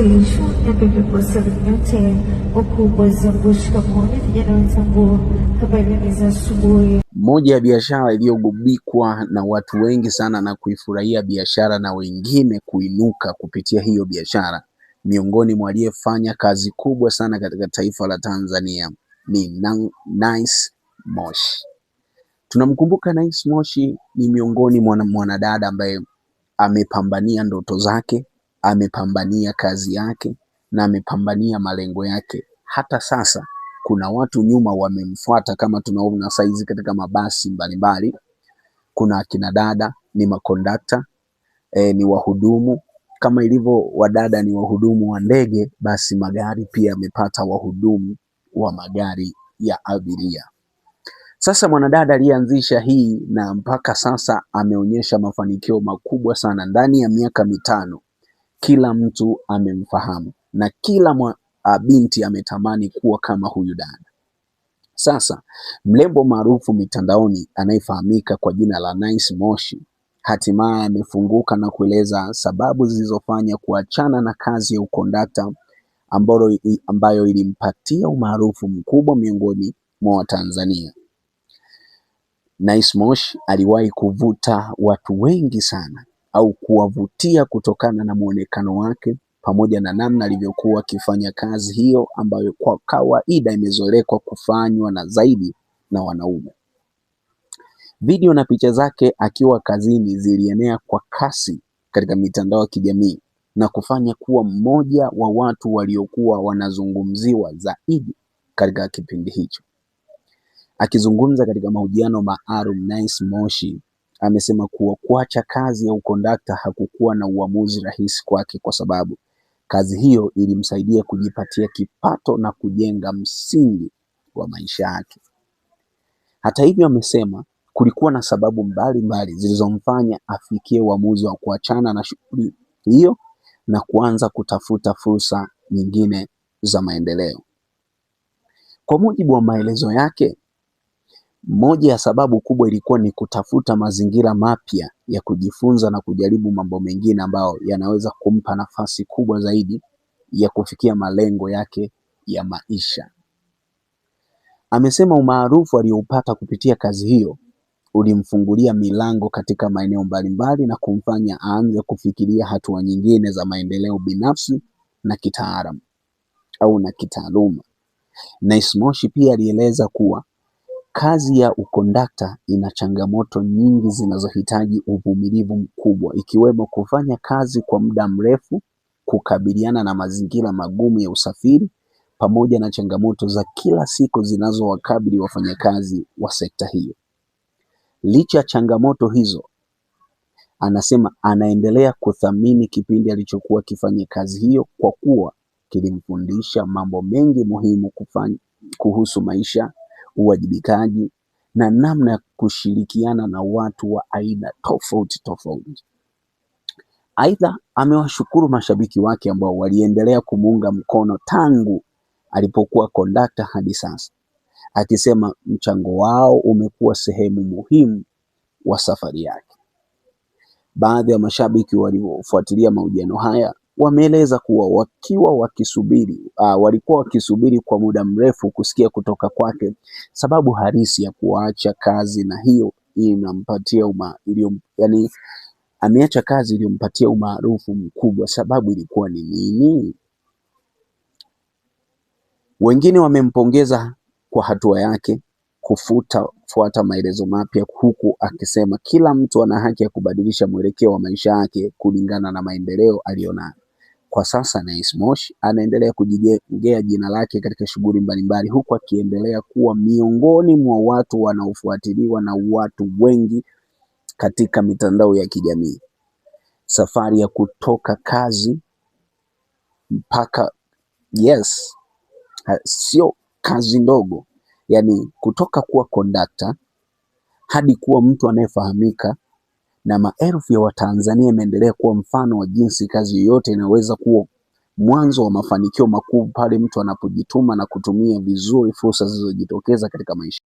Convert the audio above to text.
uwasilisho na bebe yote wakubwa za Shikamoo. Vijana wenzangu, habari za asubuhi. Moja ya biashara iliyogubikwa na watu wengi sana na kuifurahia biashara na wengine kuinuka kupitia hiyo biashara, miongoni mwa aliyefanya kazi kubwa sana katika taifa la Tanzania ni Nice Moshi. Tunamkumbuka Nice Moshi ni miongoni mwa mwanadada ambaye amepambania ndoto zake, amepambania kazi yake na amepambania malengo yake. Hata sasa kuna watu nyuma wamemfuata, kama tunaona saizi katika mabasi mbalimbali. Kuna akina dada ni makondakta, ni wahudumu. Kama ilivyo wadada ni wahudumu wa ndege, basi magari pia yamepata wahudumu wa magari ya abiria. Sasa mwanadada aliyeanzisha hii na mpaka sasa ameonyesha mafanikio makubwa sana. Ndani ya miaka mitano kila mtu amemfahamu na kila binti ametamani kuwa kama huyu dada. Sasa mrembo maarufu mitandaoni anayefahamika kwa jina la Nice Moshi hatimaye amefunguka na kueleza sababu zilizofanya kuachana na kazi ya ukondakta ambayo ilimpatia umaarufu mkubwa miongoni mwa Watanzania. Nice Moshi aliwahi kuvuta watu wengi sana au kuwavutia kutokana na muonekano wake pamoja na namna alivyokuwa akifanya kazi hiyo ambayo kwa kawaida imezoelekwa kufanywa na zaidi na wanaume. Video na picha zake akiwa kazini zilienea kwa kasi katika mitandao ya kijamii na kufanya kuwa mmoja wa watu waliokuwa wanazungumziwa zaidi katika kipindi hicho. Akizungumza katika mahojiano maalum, Nice Moshi amesema kuwa kuacha kazi ya ukondakta hakukuwa na uamuzi rahisi kwake, kwa sababu kazi hiyo ilimsaidia kujipatia kipato na kujenga msingi wa maisha yake. Hata hivyo, amesema kulikuwa na sababu mbalimbali zilizomfanya afikie uamuzi wa kuachana na shughuli hiyo na kuanza kutafuta fursa nyingine za maendeleo. Kwa mujibu wa maelezo yake, moja ya sababu kubwa ilikuwa ni kutafuta mazingira mapya ya kujifunza na kujaribu mambo mengine ambayo yanaweza kumpa nafasi kubwa zaidi ya kufikia malengo yake ya maisha. Amesema umaarufu aliyoupata kupitia kazi hiyo ulimfungulia milango katika maeneo mbalimbali na kumfanya aanze kufikiria hatua nyingine za maendeleo binafsi na kitaalamu au na kitaaluma. Nice Moshi pia alieleza kuwa kazi ya ukondakta ina changamoto nyingi zinazohitaji uvumilivu mkubwa, ikiwemo kufanya kazi kwa muda mrefu, kukabiliana na mazingira magumu ya usafiri, pamoja na changamoto za kila siku zinazowakabili wafanyakazi wa sekta hiyo. Licha ya changamoto hizo, anasema anaendelea kuthamini kipindi alichokuwa akifanya kazi hiyo kwa kuwa kilimfundisha mambo mengi muhimu kuhusu maisha, uwajibikaji na namna ya kushirikiana na watu wa aina tofauti tofauti. Aidha, amewashukuru mashabiki wake ambao waliendelea kumuunga mkono tangu alipokuwa kondakta hadi sasa, akisema mchango wao umekuwa sehemu muhimu wa safari yake. Baadhi ya mashabiki waliofuatilia mahojiano haya wameeleza kuwa walikuwa wakisubiri kwa muda mrefu kusikia kutoka kwake sababu halisi ya kuacha kazi, na hiyo inampatia ameacha kazi iliyompatia umaarufu mkubwa. Sababu ilikuwa ni nini? Wengine wamempongeza kwa hatua yake kufuata maelezo mapya, huku akisema kila mtu ana haki ya kubadilisha mwelekeo wa maisha yake kulingana na maendeleo aliyonayo. Kwa sasa Nice Moshi anaendelea kujijengea jina lake katika shughuli mbalimbali, huku akiendelea kuwa miongoni mwa watu wanaofuatiliwa na watu wengi katika mitandao ya kijamii. Safari ya kutoka kazi mpaka sio kazi ndogo, yani kutoka kuwa kondakta hadi kuwa mtu anayefahamika na maelfu ya Watanzania, imeendelea kuwa mfano wa jinsi kazi yoyote inaweza kuwa mwanzo wa mafanikio makubwa pale mtu anapojituma na kutumia vizuri fursa zilizojitokeza katika maisha.